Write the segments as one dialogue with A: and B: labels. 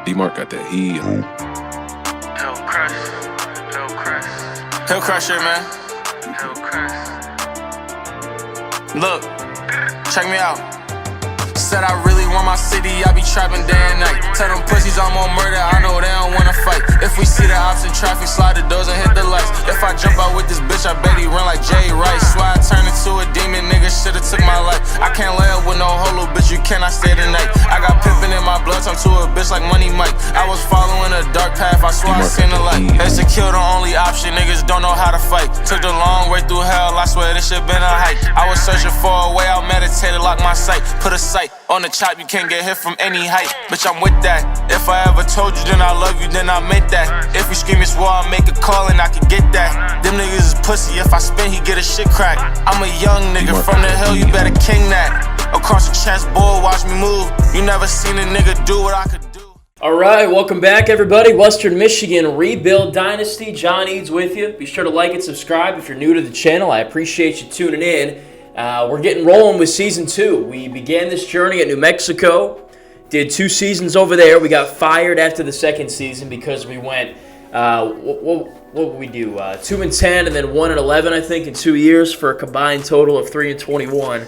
A: D-Mark got that heat.
B: Hill Crusher, man. Look, check me out. Said I really want my city, I be trapping day and night. Tell them pussies I'm on murder, I know they don't wanna fight. If we see the ops in traffic, slide the doors and hit the lights. If I jump out with this bitch, I bet he run like Jay Rice. Swear I turned into a demon, nigga should've took my life. I can't lay up with no holo, bitch, you cannot stay tonight. I got pimpin' in my blood, talk to a bitch like Money Mike. I was following a dark path, I swear I seen the light. It's to kill the only option, niggas don't know how to fight. Took the long way through hell, I swear this shit been a hike. I was searching for a way out, meditated, lock my sight. Put a sight on the chop, you can't get hit from any height. Bitch, I'm with that. If I ever told you, then I love you, then I meant that. If we scream it's war, I'll make a call and I can get that. Them niggas is pussy, if I spin, he get a shit crack. I'm a young nigga from the hill, you better king that. Across the chessboard, watch me move. You never seen a nigga do what I could do.
C: All right, welcome back, everybody. Western Michigan Rebuild Dynasty. John Eads with you. Be sure to like and subscribe if you're new to the channel. I appreciate you tuning in. We're getting rolling with Season 2. We began this journey at New Mexico, did 2 seasons over there. We got fired after the second season because we went, what would we do, 2-10 and then 1-11, I think, in 2 years for a combined total of 3-21.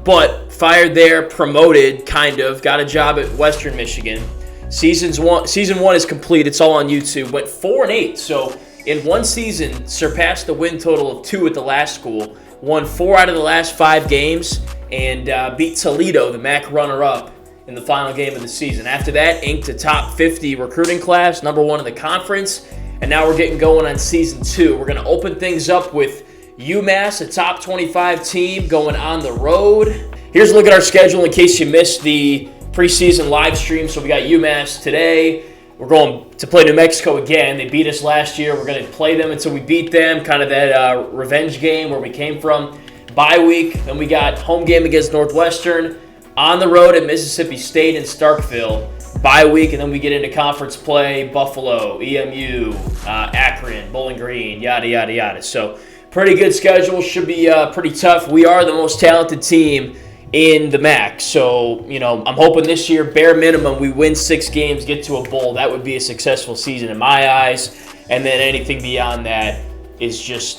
C: But fired there, promoted, kind of, got a job at Western Michigan. Season 1 is complete. It's all on YouTube. Went 4-8, so in one season, surpassed the win total of 2 at the last school. Won 4 out of the last 5 games and beat Toledo, the MAC runner-up, in the final game of the season. After that, inked a top 50 recruiting class, number 1 in the conference, and now we're getting going on Season 2. We're going to open things up with UMass, a top 25 team, going on the road. Here's a look at our schedule in case you missed the preseason live stream. So we got UMass today. We're going to play New Mexico again. They beat us last year. We're going to play them until we beat them, kind of that revenge game where we came from. Bye week. Then we got home game against Northwestern. On the road at Mississippi State and Starkville. Bye week, and then we get into conference play. Buffalo, EMU, Akron, Bowling Green, yada, yada, yada. So pretty good schedule. Should be pretty tough. We are the most talented team in the MAC. So, you know, I'm hoping this year, bare minimum, we win 6 games, get to a bowl. That would be a successful season in my eyes. And then anything beyond that is just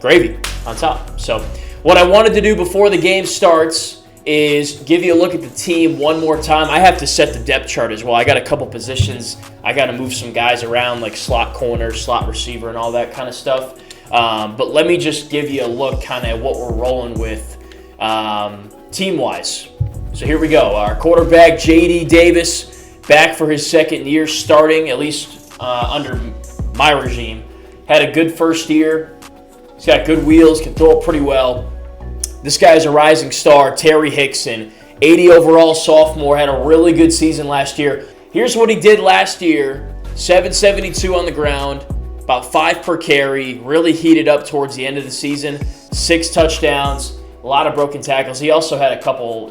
C: gravy on top. So what I wanted to do before the game starts is give you a look at the team one more time. I have to set the depth chart as well. I got a couple positions. I got to move some guys around like slot corner, slot receiver, and all that kind of stuff. But let me just give you a look kind of at what we're rolling with team-wise. So here we go. Our quarterback, J.D. Davis, back for his second year starting, at least under my regime. Had a good first year. He's got good wheels, can throw it pretty well. This guy's a rising star, Terry Hickson. 80 overall sophomore, had a really good season last year. Here's what he did last year. 772 on the ground, about 5 per carry, really heated up towards the end of the season. 6 touchdowns, a lot of broken tackles. He also had a couple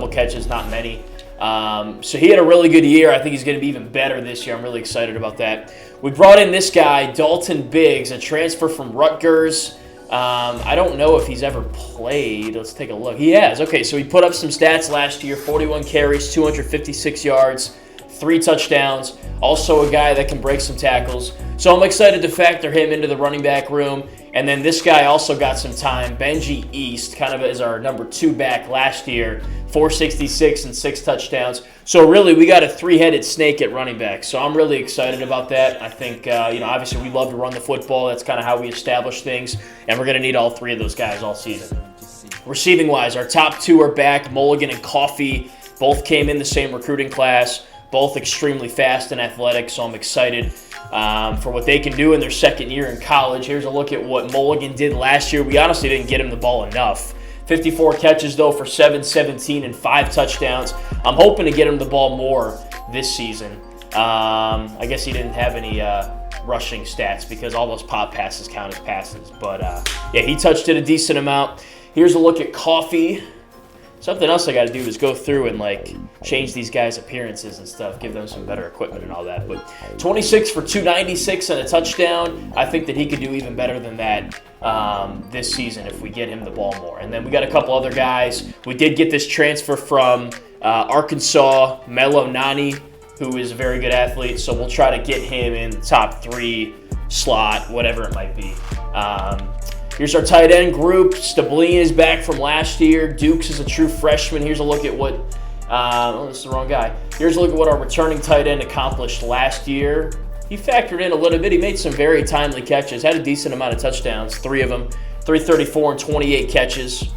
C: catches, not many. So he had a really good year. I think he's going to be even better this year. I'm really excited about that. We brought in this guy, Dalton Biggs, a transfer from Rutgers. I don't know if he's ever played. Let's take a look. He has. Okay, so he put up some stats last year. 41 carries, 256 yards, 3 touchdowns. Also a guy that can break some tackles. So I'm excited to factor him into the running back room. And then this guy also got some time. Benji East, kind of as our number 2 back last year. 466 and 6 touchdowns. So really, we got a 3-headed snake at running back. So I'm really excited about that. I think, obviously we love to run the football. That's kind of how we establish things. And we're going to need all 3 of those guys all season. Receiving-wise, our top 2 are back. Mulligan and Coffey both came in the same recruiting class. Both extremely fast and athletic. So I'm excited for what they can do in their second year in college. Here's a look at what Mulligan did last year. We honestly didn't get him the ball enough. 54 catches, though, for 717 and 5 touchdowns. I'm hoping to get him the ball more this season. I guess he didn't have any rushing stats because all those pop passes count as passes. But, yeah, he touched it a decent amount. Here's a look at Coffey. Something else I got to do is go through and, change these guys' appearances and stuff, give them some better equipment and all that. But 26 for 296 and a touchdown. I think that he could do even better than that this season if we get him the ball more. And then we got a couple other guys. We did get this transfer from Arkansas, Melo Nani, who is a very good athlete, so we'll try to get him in the top 3 slot, whatever it might be. Here's our tight end group. Stablin is back from last year. Dukes is a true freshman. Here's a look at what this is the wrong guy. Here's a look at what our returning tight end accomplished last year. He factored in a little bit. He made some very timely catches, had a decent amount of touchdowns, 3 of them, 334 and 28 catches.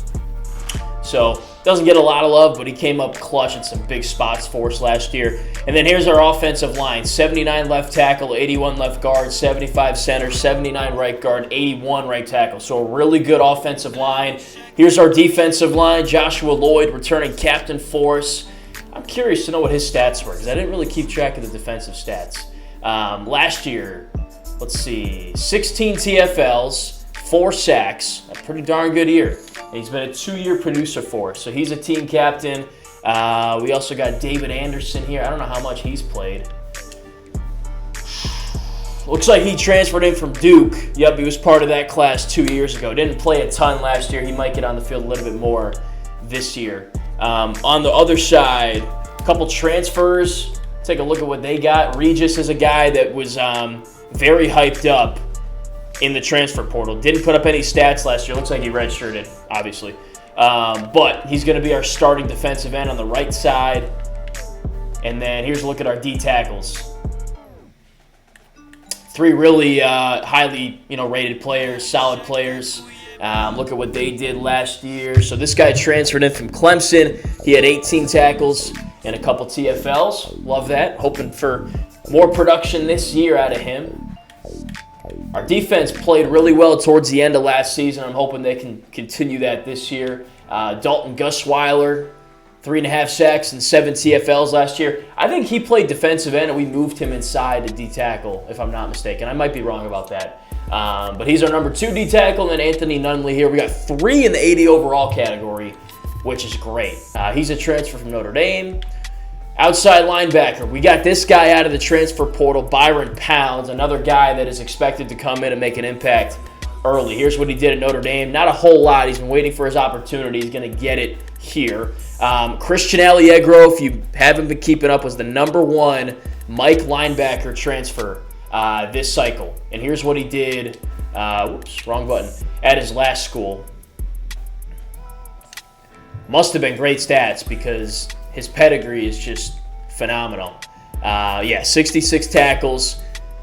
C: So doesn't get a lot of love, but he came up clutch in some big spots for us last year. And then here's our offensive line: 79 left tackle, 81 left guard, 75 center, 79 right guard, 81 right tackle. So a really good offensive line. Here's our defensive line: Joshua Lloyd, returning captain for us. I'm curious to know what his stats were because I didn't really keep track of the defensive stats. Last year, let's see, 16 TFLs, 4 sacks, a pretty darn good year. And he's been a 2-year producer for us, so he's a team captain. We also got David Anderson here. I don't know how much he's played. Looks like he transferred in from Duke. Yep, he was part of that class 2 years ago. Didn't play a ton last year. He might get on the field a little bit more this year. On the other side, a couple transfers. Take a look at what they got. Regis is a guy that was very hyped up in the transfer portal. Didn't put up any stats last year. Looks like he redshirted, obviously. But he's going to be our starting defensive end on the right side. And then here's a look at our D tackles. 3 really highly rated players, solid players. Look at what they did last year. So this guy transferred in from Clemson. He had 18 tackles and a couple TFLs. Love that. Hoping for more production this year out of him. Our defense played really well towards the end of last season. I'm hoping they can continue that this year. Dalton Gusweiler, 3.5 sacks and 7 TFLs last year. I think he played defensive end and we moved him inside to D tackle, if I'm not mistaken. I might be wrong about that. But he's our number 2 D tackle, and then Anthony Nunley here. We got 3 in the 80 overall category, which is great. He's a transfer from Notre Dame. Outside linebacker, we got this guy out of the transfer portal, Byron Pounds, another guy that is expected to come in and make an impact early. Here's what he did at Notre Dame. Not a whole lot. He's been waiting for his opportunity. He's going to get it here. Christian Allegro, if you haven't been keeping up, was the number 1 Mike linebacker transfer this cycle. And here's what he did, wrong button, at his last school. Must have been great stats because his pedigree is just phenomenal. 66 tackles,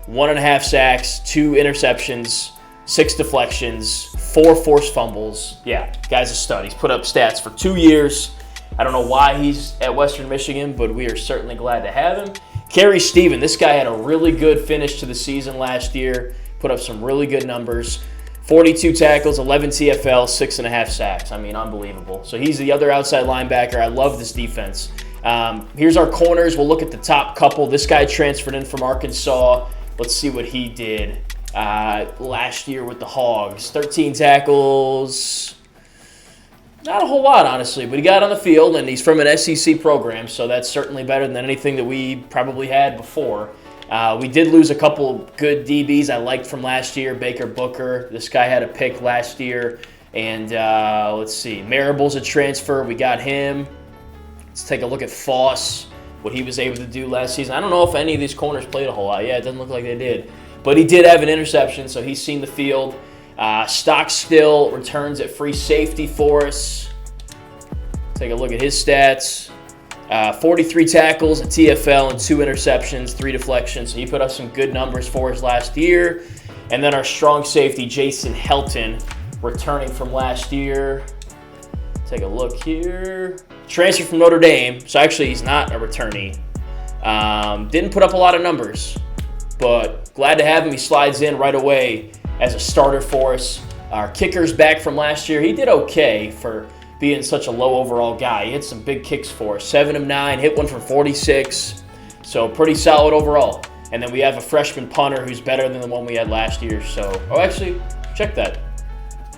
C: 1.5 sacks, 2 interceptions, 6 deflections, 4 forced fumbles. Yeah, guy's a stud. He's put up stats for 2 years. I don't know why he's at Western Michigan, but we are certainly glad to have him. Kerry Steven, this guy had a really good finish to the season last year. Put up some really good numbers. 42 tackles, 11 TFL, 6.5 sacks. I mean, unbelievable. So he's the other outside linebacker. I love this defense. Here's our corners. We'll look at the top couple. This guy transferred in from Arkansas. Let's see what he did last year with the Hogs. 13 tackles. Not a whole lot, honestly, but he got on the field, and he's from an SEC program, so that's certainly better than anything that we probably had before. We did lose a couple good DBs I liked from last year. Baker Booker, this guy had a pick last year. And let's see, Marable's a transfer. We got him. Let's take a look at Foss, what he was able to do last season. I don't know if any of these corners played a whole lot. Yeah, it doesn't look like they did. But he did have an interception, so he's seen the field. Stockstill returns at free safety for us. Take a look at his stats. 43 tackles, a TFL, and 2 interceptions, 3 deflections. So he put up some good numbers for us last year. And then our strong safety, Jason Helton, returning from last year. Take a look here. Transfer from Notre Dame. So actually, he's not a returnee. Didn't put up a lot of numbers, but glad to have him. He slides in right away as a starter for us. Our kicker's back from last year. He did okay for being such a low overall guy. He hit some big kicks for us. 7 of 9, hit one from 46. So pretty solid overall. And then we have a freshman punter who's better than the one we had last year. So, actually, check that.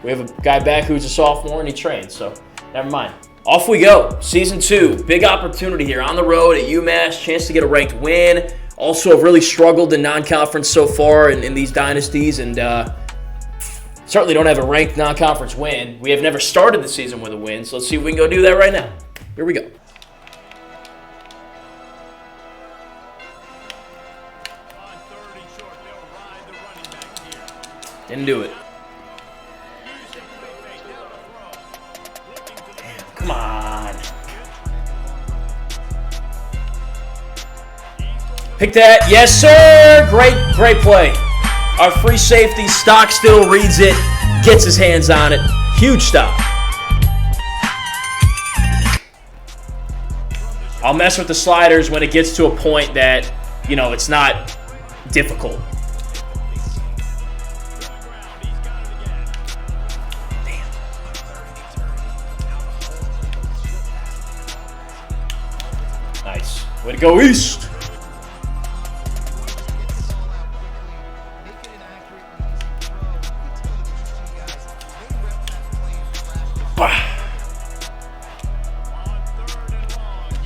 C: We have a guy back who's a sophomore and he trained. So, never mind. Off we go. Season 2. Big opportunity here on the road at UMass. Chance to get a ranked win. Also have really struggled in non-conference so far in these dynasties. And certainly don't have a ranked non-conference win. We have never started the season with a win, so let's see if we can go do that right now. Here we go. Didn't do it. Damn, come on. Pick that. Yes, sir. Great play. Our free safety, Stock still reads it, gets his hands on it. Huge stop. I'll mess with the sliders when it gets to a point that, you know, it's not difficult. Damn. Nice. Way to go, East.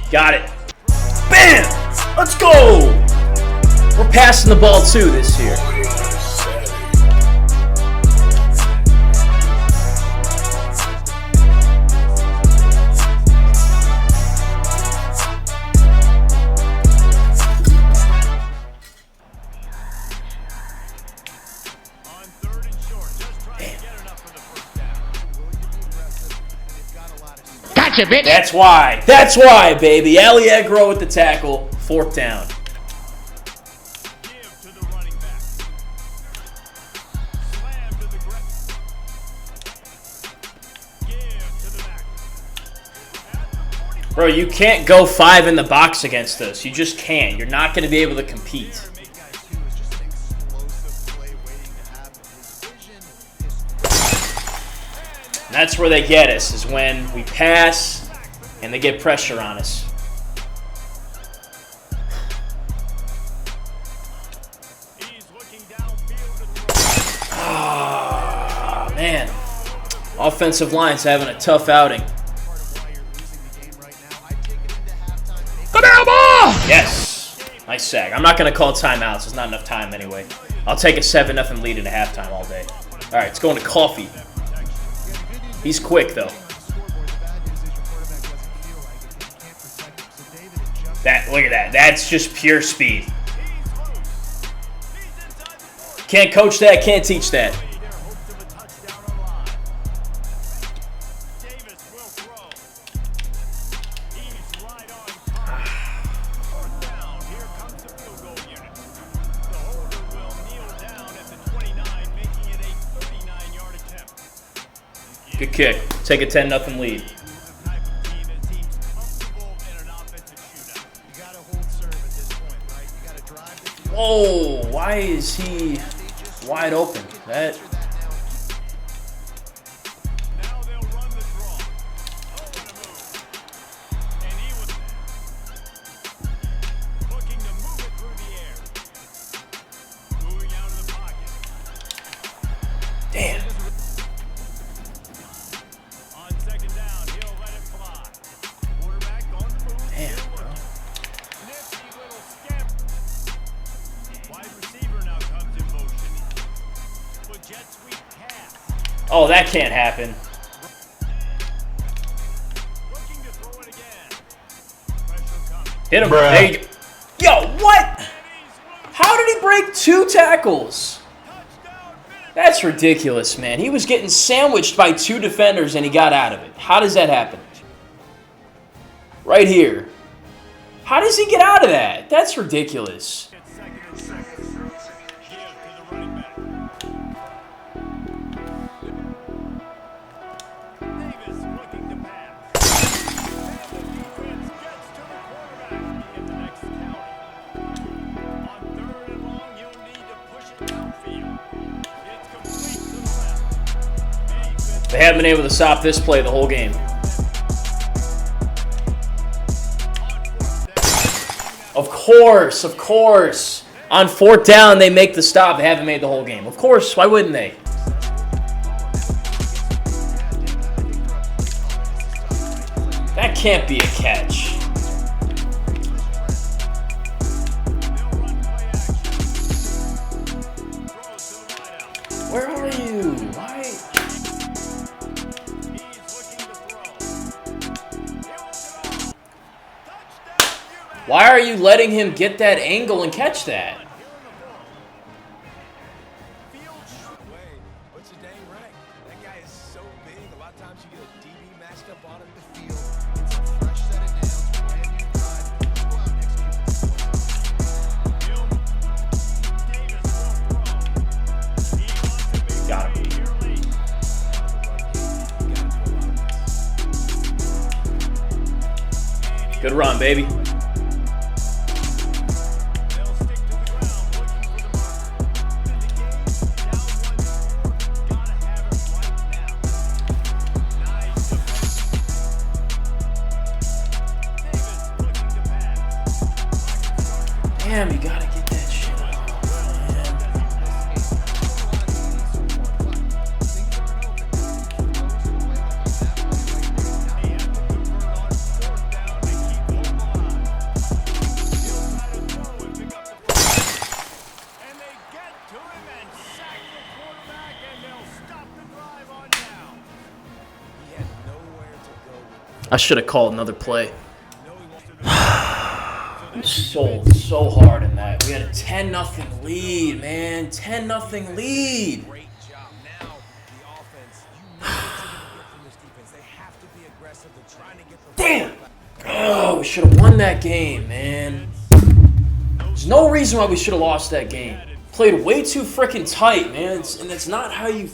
C: Got it. Bam! Let's go! We're passing the ball too this year.
A: Gotcha, bitch.
C: That's why, baby. Allegro with the tackle. 4th down. Bro, you can't go 5 in the box against us. You just can't. You're not going to be able to compete. And that's where they get us, is when we pass and they get pressure on us. Ah, man. Offensive line's having a tough outing. Yes. Nice sack. I'm not going to call timeouts. There's not enough time anyway. I'll take a 7-0 lead into halftime all day. All right, it's going to Coffee. He's quick, though. Look at that. That's just pure speed. Can't coach that, can't teach that. Good kick. Take a 10-0 lead. Whoa, why is he wide open? That. Damn. Oh, that can't happen. Hit him.
A: Bruh.
C: There you go. Yo, what? How did he break 2 tackles? That's ridiculous, man. He was getting sandwiched by 2 defenders and he got out of it. How does that happen? Right here. How does he get out of that? That's ridiculous. They haven't been able to stop this play the whole game. Of course. On 4th down, they make the stop. They haven't made the whole game. Of course, why wouldn't they? That can't be a catch. Where are you? Why? Why are you letting him get that angle and catch that? run, baby. Damn, you gotta get that shit off, I should have called another play. So hard in that. We had a 10-0 lead, man. 10-0 lead. Damn. Oh, we should have won that game, man. There's no reason why we should have lost that game. Played way too freaking tight, man. And it's not how you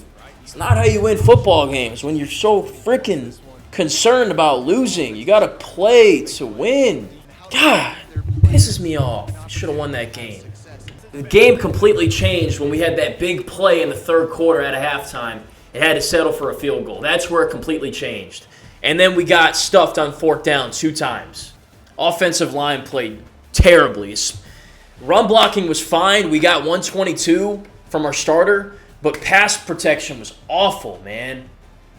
C: win football games when you're so freaking concerned about losing. You got to play to win. God. Pisses me off. Should have won that game. The game completely changed when we had that big play in the third quarter at a halftime. It had to settle for a field goal. That's where it completely changed. And then we got stuffed on fourth down 2 times. Offensive line played terribly. Run blocking was fine. We got 122 from our starter, but pass protection was awful, man.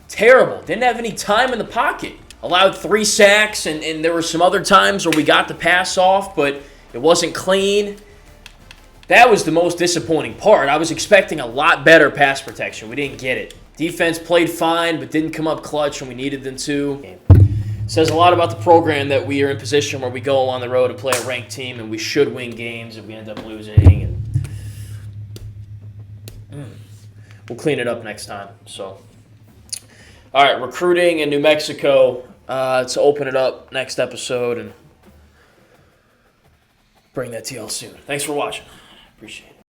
C: Terrible. Didn't have any time in the pocket. Allowed 3 sacks, and there were some other times where we got the pass off, but it wasn't clean. That was the most disappointing part. I was expecting a lot better pass protection. We didn't get it. Defense played fine, but didn't come up clutch when we needed them to. Says a lot about the program that we are in position where we go on the road and play a ranked team, and we should win games if we end up losing. And we'll clean it up next time. So, all right, recruiting in New Mexico. To open it up next episode and bring that to y'all soon. Thanks for watching. Appreciate it.